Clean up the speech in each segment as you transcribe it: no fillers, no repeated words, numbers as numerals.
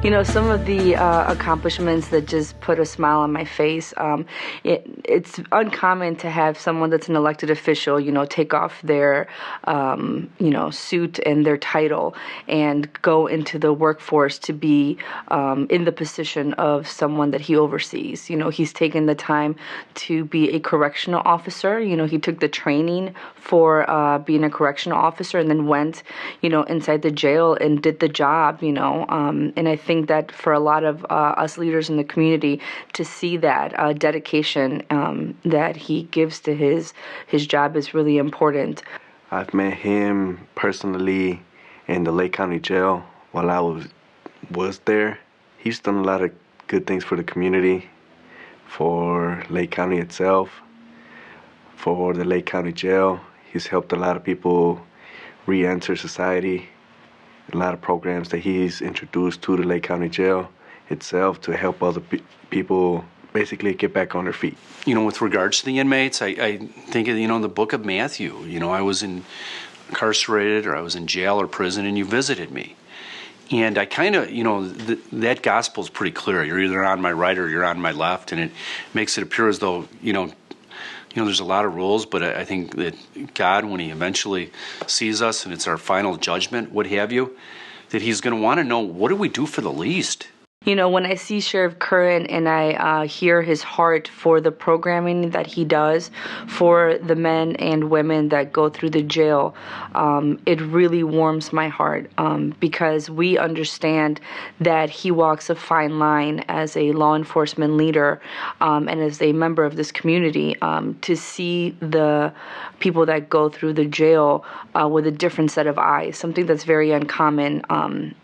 You know, some of the accomplishments that just put a smile on my face, it's uncommon to have someone that's an elected official, you know, take off their, suit and their title and go into the workforce to be in the position of someone that he oversees. You know, he's taken the time to be a correctional officer. You know, he took the training for being a correctional officer and then went, you know, inside the jail and did the job, you know, and I think that for a lot of us leaders in the community to see that dedication that he gives to his job is really important. I've met him personally in the Lake County Jail while I was there. He's done a lot of good things for the community, for Lake County itself, for the Lake County Jail. He's helped a lot of people re-enter society. A lot of programs that he's introduced to the Lake County Jail itself to help other people basically get back on their feet. You know, with regards to the inmates, I think of, the book of Matthew. You know, I was incarcerated or I was in jail or prison and you visited me. And I kind of, that gospel is pretty clear. You're either on my right or you're on my left, and it makes it appear as though, there's a lot of rules, but I think that God, when he eventually sees us and it's our final judgment, what have you, that he's going to want to know, what do we do for the least? You know, when I see Sheriff Curran and I hear his heart for the programming that he does for the men and women that go through the jail, it really warms my heart because we understand that he walks a fine line as a law enforcement leader and as a member of this community to see the people that go through the jail with a different set of eyes, something that's very uncommon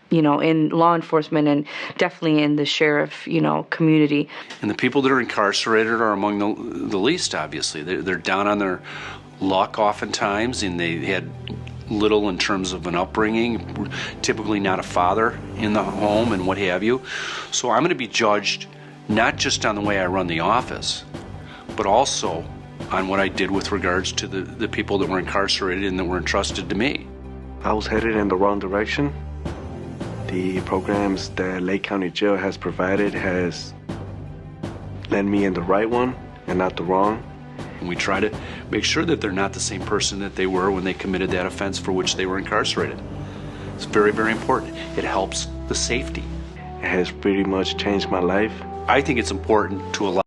in law enforcement and definitely in the sheriff, community. And the people that are incarcerated are among the least, obviously. They're down on their luck oftentimes, and they had little in terms of an upbringing, typically not a father in the home and what have you. So I'm going to be judged not just on the way I run the office, but also on what I did with regards to the people that were incarcerated and that were entrusted to me. I was headed in the wrong direction. The programs that Lake County Jail has provided has led me in the right one and not the wrong. And we try to make sure that they're not the same person that they were when they committed that offense for which they were incarcerated. It's very, very important. It helps the safety. It has pretty much changed my life. I think it's important to allow